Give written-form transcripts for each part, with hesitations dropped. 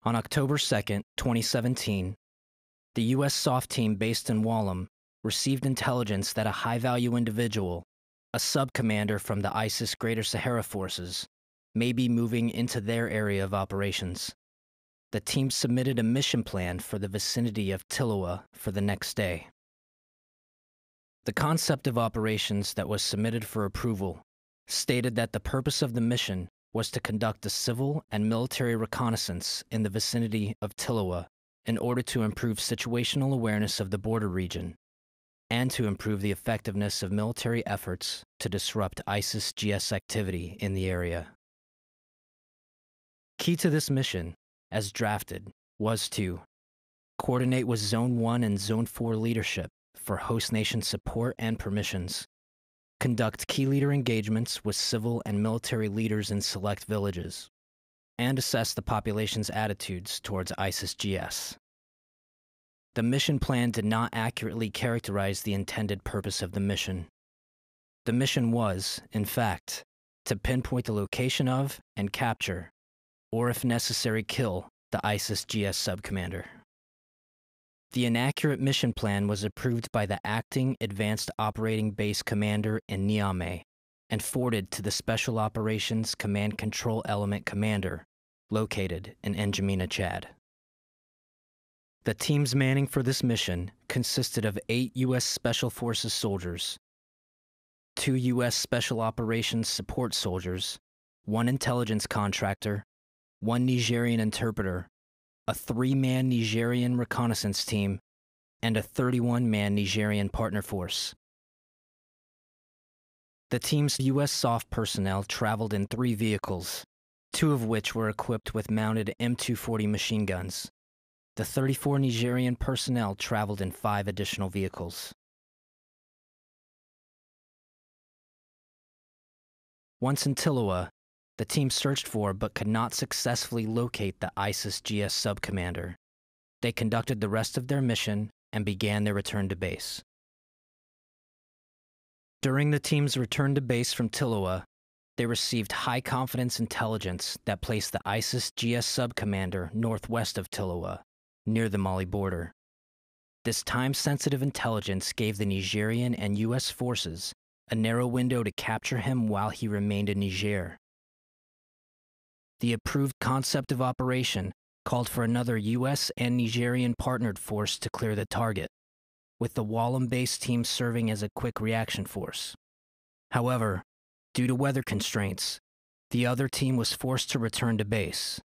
On October 2, 2017, the U.S. SOF team based in Wallam received intelligence that a high-value individual, a sub-commander from the ISIS Greater Sahara Forces, may be moving into their area of operations. The team submitted a mission plan for the vicinity of Tiloa for the next day. The concept of operations that was submitted for approval stated that the purpose of the mission was to conduct a civil and military reconnaissance in the vicinity of Tiloa in order to improve situational awareness of the border region and to improve the effectiveness of military efforts to disrupt ISIS-GS activity in the area. Key to this mission, as drafted, was to coordinate with Zone 1 and Zone 4 leadership for host nation support and permissions, conduct key leader engagements with civil and military leaders in select villages, and assess the population's attitudes towards ISIS-GS. The mission plan did not accurately characterize the intended purpose of the mission. The mission was, in fact, to pinpoint the location of and capture, or if necessary kill, the ISIS-GS subcommander. The inaccurate mission plan was approved by the acting Advanced Operating Base Commander in Niamey and forwarded to the Special Operations Command Control Element Commander, located in N'Djamena, Chad. The team's manning for this mission consisted of 8 U.S. Special Forces soldiers, 2 U.S. Special Operations Support soldiers, 1 intelligence contractor, 1 Nigerian interpreter, a 3-man Nigerian reconnaissance team, and a 31-man Nigerian partner force. The team's U.S. SOF personnel traveled in 3 vehicles, 2 of which were equipped with mounted M240 machine guns. The 34 Nigerian personnel traveled in 5 additional vehicles. Once in Tiloa, the team searched for but could not successfully locate the ISIS-GS subcommander. They conducted the rest of their mission and began their return to base. During the team's return to base from Tiloa, they received high-confidence intelligence that placed the ISIS-GS subcommander northwest of Tiloa, near the Mali border. This time-sensitive intelligence gave the Nigerian and U.S. forces a narrow window to capture him while he remained in Niger. The approved concept of operation called for another U.S. and Nigerian partnered force to clear the target, with the Wallam-based team serving as a quick reaction force. However, due to weather constraints, the other team was forced to return to base.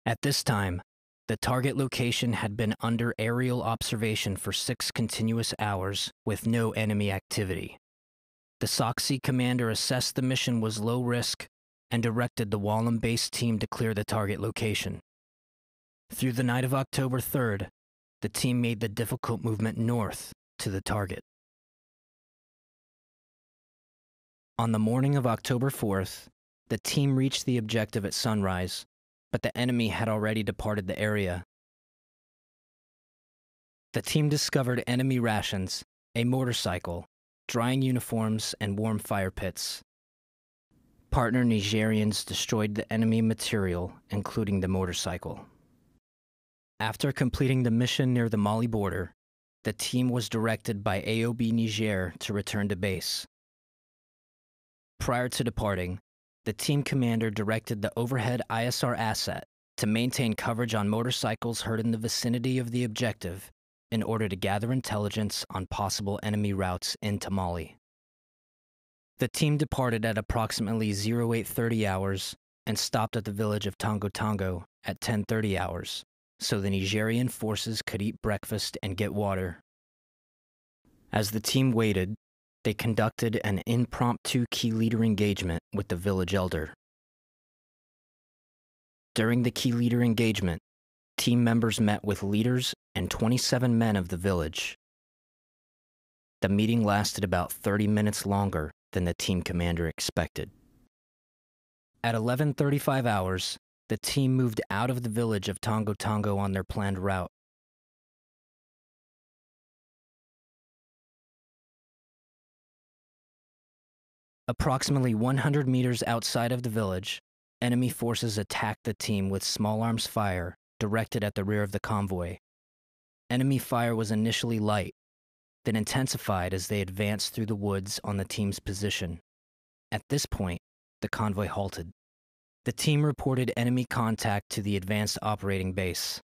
At this time, the target location had been under aerial observation for 6 continuous hours with no enemy activity. The SOCC commander assessed the mission was low risk and directed the Wallam-based team to clear the target location. Through the night of October 3rd, the team made the difficult movement north to the target. On the morning of October 4th, the team reached the objective at sunrise, but the enemy had already departed the area. The team discovered enemy rations, a motorcycle, drying uniforms, and warm fire pits. Partner Nigerians destroyed the enemy material, including the motorcycle. After completing the mission near the Mali border, the team was directed by AOB Niger to return to base. Prior to departing, the team commander directed the overhead ISR asset to maintain coverage on motorcycles heard in the vicinity of the objective in order to gather intelligence on possible enemy routes into Mali. The team departed at approximately 0830 hours and stopped at the village of Tongo Tongo at 1030 hours, so the Nigerian forces could eat breakfast and get water. As the team waited, they conducted an impromptu key leader engagement with the village elder. During the key leader engagement, team members met with leaders and 27 men of the village. The meeting lasted about 30 minutes longer than the team commander expected. At 11:35 hours, the team moved out of the village of Tongo Tongo on their planned route. Approximately 100 meters outside of the village, enemy forces attacked the team with small arms fire directed at the rear of the convoy. Enemy fire was initially light, then intensified as they advanced through the woods on the team's position. At this point, the convoy halted. The team reported enemy contact to the Advanced Operating Base.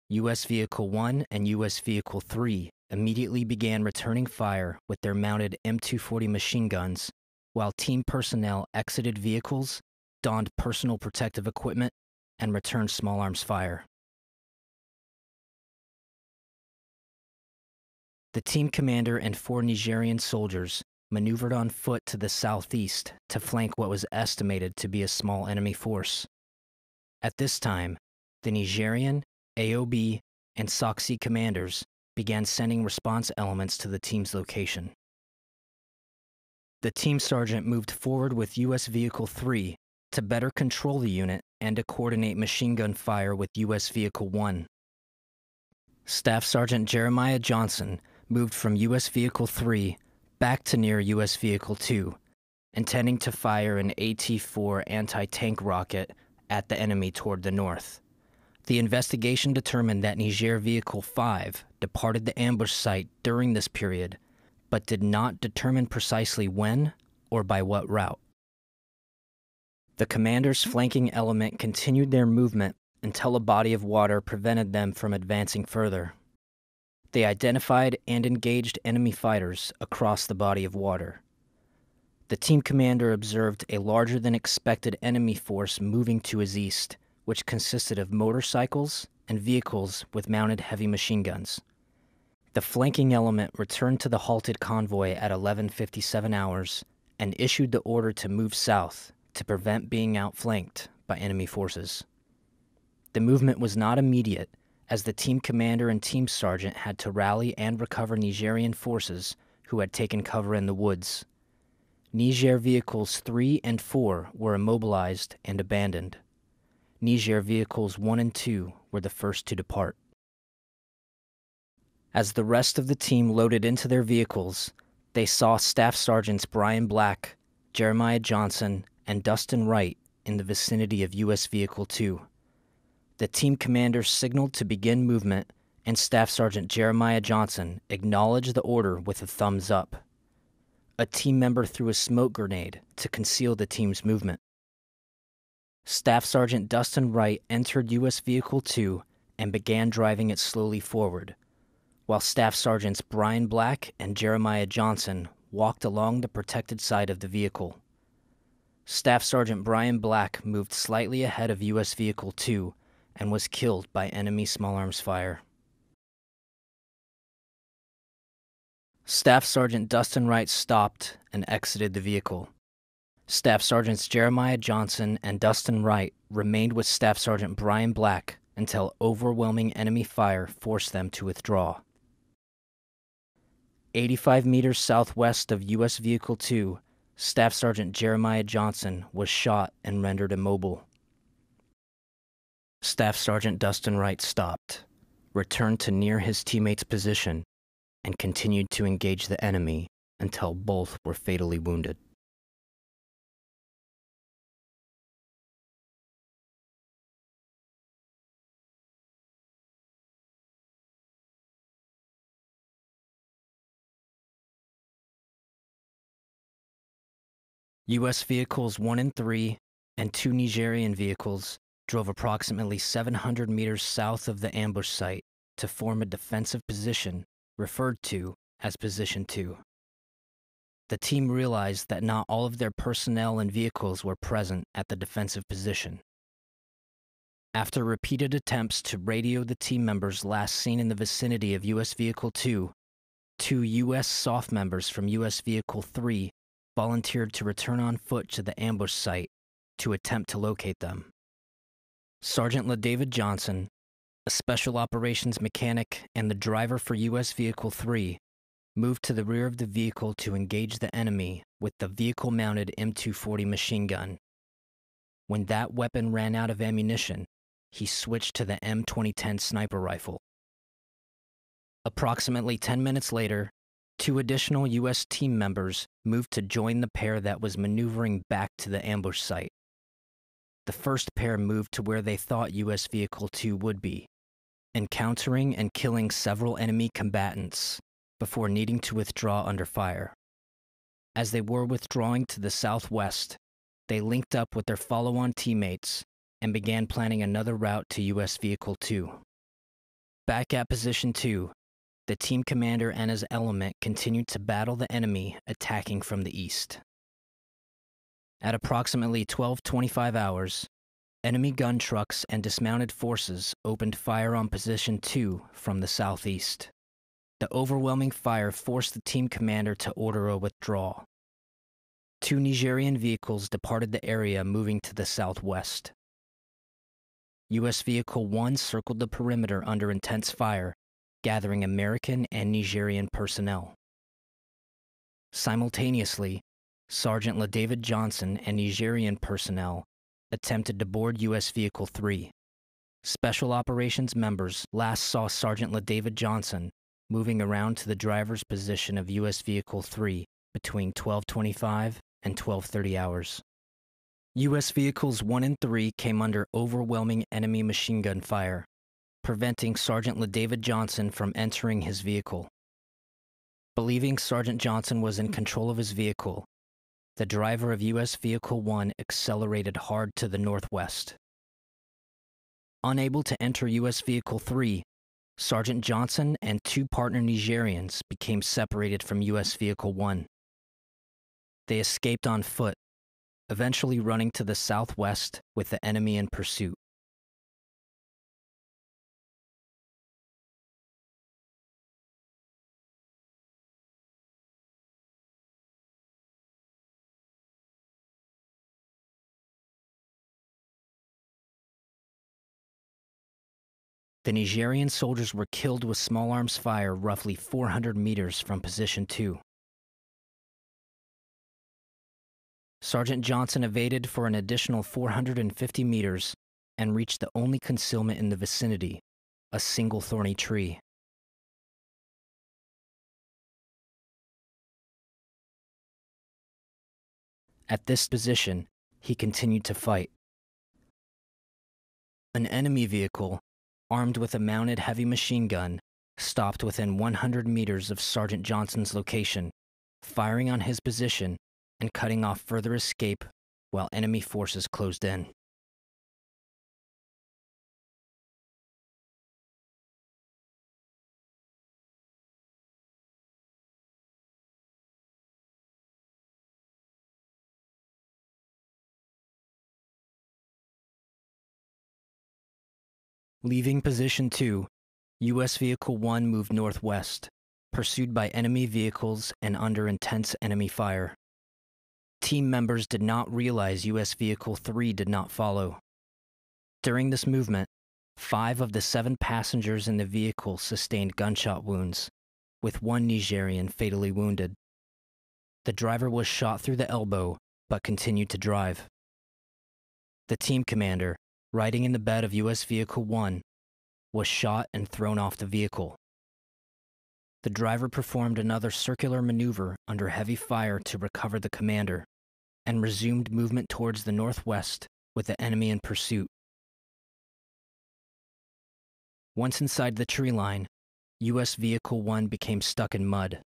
U.S. Vehicle 1 and U.S. Vehicle 3 immediately began returning fire with their mounted M240 machine guns, while team personnel exited vehicles, donned personal protective equipment, and returned small arms fire. The team commander and 4 Nigerian soldiers maneuvered on foot to the southeast to flank what was estimated to be a small enemy force. At this time, the Nigerian, AOB, and SOCC commanders began sending response elements to the team's location. The team sergeant moved forward with U.S. Vehicle 3 to better control the unit and to coordinate machine gun fire with U.S. Vehicle 1. Staff Sergeant Jeremiah Johnson moved from U.S. Vehicle 3 back to near U.S. Vehicle 2, intending to fire an AT-4 anti-tank rocket at the enemy toward the north. The investigation determined that Niger Vehicle 5 departed the ambush site during this period, but did not determine precisely when or by what route. The commander's flanking element continued their movement until a body of water prevented them from advancing further. They identified and engaged enemy fighters across the body of water. The team commander observed a larger than expected enemy force moving to his east, which consisted of motorcycles and vehicles with mounted heavy machine guns. The flanking element returned to the halted convoy at 11:57 hours and issued the order to move south to prevent being outflanked by enemy forces. The movement was not immediate, as the team commander and team sergeant had to rally and recover Nigerian forces who had taken cover in the woods. Niger Vehicles 3 and 4 were immobilized and abandoned. Niger Vehicles 1 and 2 were the first to depart. As the rest of the team loaded into their vehicles, they saw Staff Sergeants Brian Black, Jeremiah Johnson, and Dustin Wright in the vicinity of U.S. Vehicle 2. The team commander signaled to begin movement, and Staff Sergeant Jeremiah Johnson acknowledged the order with a thumbs up. A team member threw a smoke grenade to conceal the team's movement. Staff Sergeant Dustin Wright entered U.S. Vehicle 2 and began driving it slowly forward, while Staff Sergeants Brian Black and Jeremiah Johnson walked along the protected side of the vehicle. Staff Sergeant Brian Black moved slightly ahead of U.S. Vehicle 2 and was killed by enemy small arms fire. Staff Sergeant Dustin Wright stopped and exited the vehicle. Staff Sergeants Jeremiah Johnson and Dustin Wright remained with Staff Sergeant Brian Black until overwhelming enemy fire forced them to withdraw. 85 meters southwest of U.S. Vehicle 2, Staff Sergeant Jeremiah Johnson was shot and rendered immobile. Staff Sergeant Dustin Wright stopped, returned to near his teammate's position, and continued to engage the enemy until both were fatally wounded. U.S. Vehicles 1 and 3 and 2 Nigerian vehicles drove approximately 700 meters south of the ambush site to form a defensive position referred to as Position 2. The team realized that not all of their personnel and vehicles were present at the defensive position. After repeated attempts to radio the team members last seen in the vicinity of U.S. Vehicle 2, 2 U.S. SOF members from U.S. Vehicle 3 volunteered to return on foot to the ambush site to attempt to locate them. Sergeant LaDavid Johnson, a special operations mechanic and the driver for U.S. Vehicle 3, moved to the rear of the vehicle to engage the enemy with the vehicle-mounted M240 machine gun. When that weapon ran out of ammunition, he switched to the M2010 sniper rifle. Approximately 10 minutes later, 2 additional U.S. team members moved to join the pair that was maneuvering back to the ambush site. The the first pair moved to where they thought U.S. Vehicle 2 would be, encountering and killing several enemy combatants before needing to withdraw under fire. As they were withdrawing to the southwest, they linked up with their follow-on teammates and began planning another route to U.S. Vehicle 2. Back at Position 2, the team commander and his element continued to battle the enemy attacking from the east. At approximately 12:25 hours, enemy gun trucks and dismounted forces opened fire on Position 2 from the southeast. The overwhelming fire forced the team commander to order a withdrawal. 2 Nigerian vehicles departed the area, moving to the southwest. U.S. Vehicle 1 circled the perimeter under intense fire, gathering American and Nigerian personnel. Simultaneously, Sergeant LaDavid Johnson and Nigerian personnel attempted to board U.S. Vehicle 3. Special Operations members last saw Sergeant LaDavid Johnson moving around to the driver's position of U.S. Vehicle 3 between 12:25 and 12:30 hours. U.S. Vehicles 1 and 3 came under overwhelming enemy machine gun fire, preventing Sergeant LaDavid Johnson from entering his vehicle. Believing Sergeant Johnson was in control of his vehicle, the driver of U.S. Vehicle 1 accelerated hard to the northwest. Unable to enter U.S. Vehicle 3, Sergeant Johnson and 2 partner Nigerians became separated from U.S. Vehicle 1. They escaped on foot, eventually running to the southwest with the enemy in pursuit. The Nigerian soldiers were killed with small arms fire roughly 400 meters from Position 2. Sergeant Johnson evaded for an additional 450 meters and reached the only concealment in the vicinity, a single thorny tree. At this position, he continued to fight. An enemy vehicle, armed with a mounted heavy machine gun, stopped within 100 meters of Sergeant Johnson's location, firing on his position and cutting off further escape while enemy forces closed in. Leaving Position 2, U.S. Vehicle 1 moved northwest, pursued by enemy vehicles and under intense enemy fire. Team members did not realize U.S. Vehicle 3 did not follow. During this movement, 5 of the 7 passengers in the vehicle sustained gunshot wounds, with 1 Nigerian fatally wounded. The driver was shot through the elbow, but continued to drive. The team commander, riding in the bed of U.S. Vehicle 1, was shot and thrown off the vehicle. The driver performed another circular maneuver under heavy fire to recover the commander, and resumed movement towards the northwest with the enemy in pursuit. Once inside the tree line, U.S. Vehicle 1 became stuck in mud.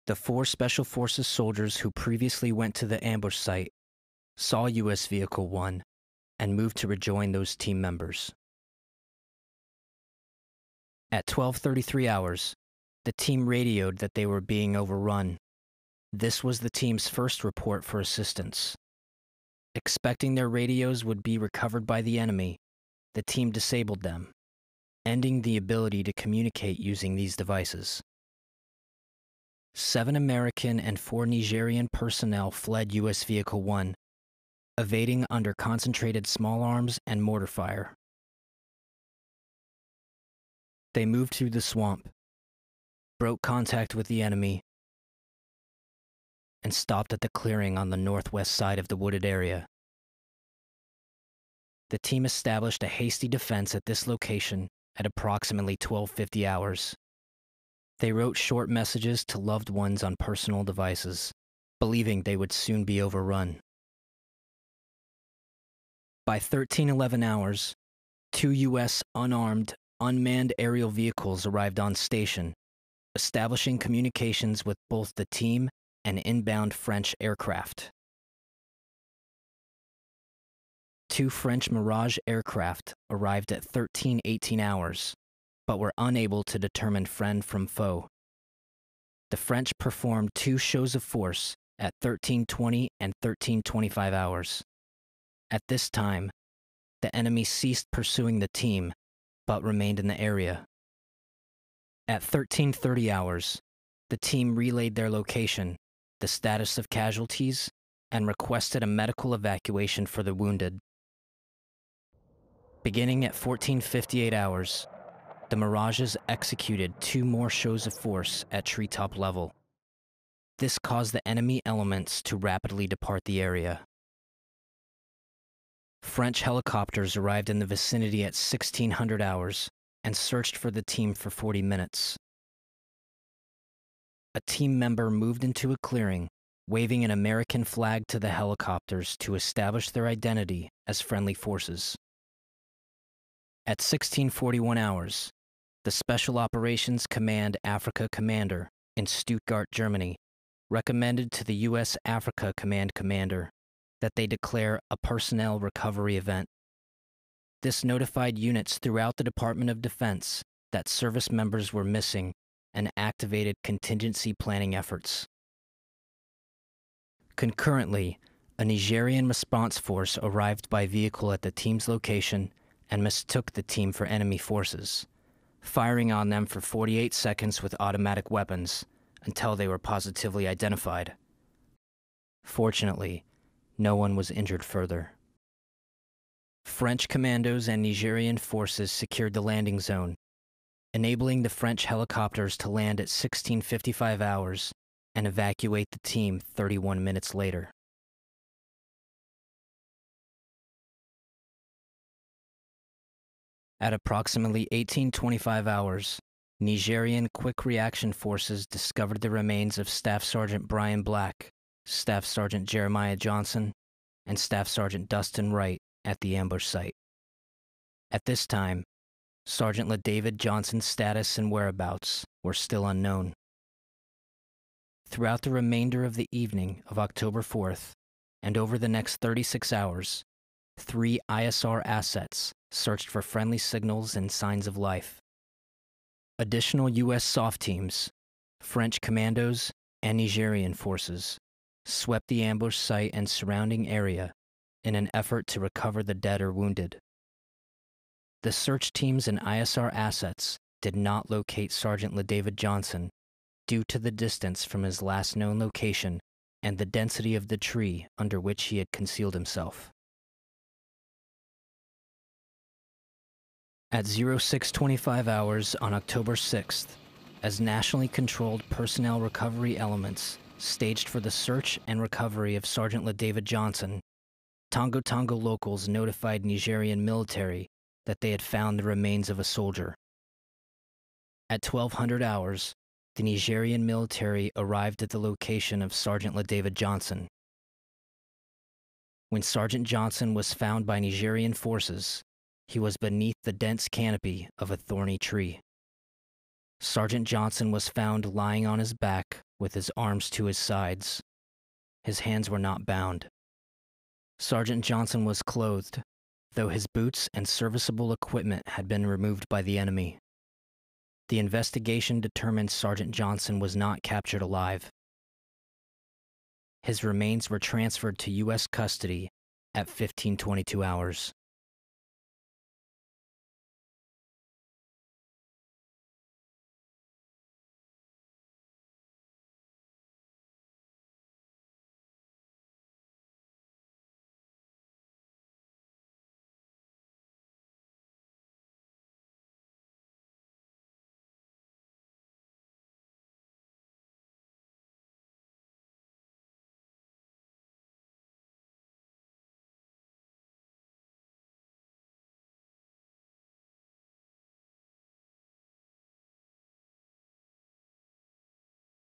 The 4 Special Forces soldiers who previously went to the ambush site saw U.S. Vehicle 1 and moved to rejoin those team members. At 12:33 hours, the team radioed that they were being overrun. This was the team's first report for assistance. Expecting their radios would be recovered by the enemy, the team disabled them, ending the ability to communicate using these devices. 7 American and 4 Nigerian personnel fled U.S. Vehicle 1, evading under concentrated small arms and mortar fire. They moved through the swamp, broke contact with the enemy, and stopped at the clearing on the northwest side of the wooded area. The team established a hasty defense at this location at approximately 12:50 hours. They wrote short messages to loved ones on personal devices, believing they would soon be overrun. By 1311 hours, 2 U.S. unarmed, unmanned aerial vehicles arrived on station, establishing communications with both the team and inbound French aircraft. 2 French Mirage aircraft arrived at 1318 hours, but were unable to determine friend from foe. The French performed 2 shows of force at 1320 and 1325 hours. At this time, the enemy ceased pursuing the team, but remained in the area. At 1330 hours, the team relayed their location, the status of casualties, and requested a medical evacuation for the wounded. Beginning at 1458 hours, the Mirages executed 2 more shows of force at treetop level. This caused the enemy elements to rapidly depart the area. French helicopters arrived in the vicinity at 1600 hours and searched for the team for 40 minutes. A team member moved into a clearing, waving an American flag to the helicopters to establish their identity as friendly forces. At 1641 hours, the Special Operations Command Africa Commander in Stuttgart, Germany, recommended to the U.S. Africa Command Commander that they declare a personnel recovery event. This notified units throughout the Department of Defense that service members were missing and activated contingency planning efforts. Concurrently, a Nigerian response force arrived by vehicle at the team's location and mistook the team for enemy forces, firing on them for 48 seconds with automatic weapons until they were positively identified. Fortunately, no one was injured further. French commandos and Nigerian forces secured the landing zone, enabling the French helicopters to land at 1655 hours and evacuate the team 31 minutes later. At approximately 1825 hours, Nigerian Quick Reaction Forces discovered the remains of Staff Sergeant Brian Black, Staff Sergeant Jeremiah Johnson, and Staff Sergeant Dustin Wright at the ambush site. At this time, Sergeant LaDavid Johnson's status and whereabouts were still unknown. Throughout the remainder of the evening of October 4th, and over the next 36 hours, 3 ISR assets searched for friendly signals and signs of life. Additional U.S. SOF teams, French commandos, and Nigerian forces swept the ambush site and surrounding area in an effort to recover the dead or wounded. The search teams and ISR assets did not locate Sergeant LaDavid Johnson due to the distance from his last known location and the density of the tree under which he had concealed himself. At 0625 hours on October 6th, as nationally controlled personnel recovery elements staged for the search and recovery of Sergeant LaDavid Johnson, Tongo Tongo locals notified Nigerian military that they had found the remains of a soldier. At 1200 hours, the Nigerian military arrived at the location of Sergeant LaDavid Johnson. When Sergeant Johnson was found by Nigerian forces, he was beneath the dense canopy of a thorny tree. Sergeant Johnson was found lying on his back with his arms to his sides. His hands were not bound. Sergeant Johnson was clothed, though his boots and serviceable equipment had been removed by the enemy. The investigation determined Sergeant Johnson was not captured alive. His remains were transferred to U.S. custody at 1522 hours.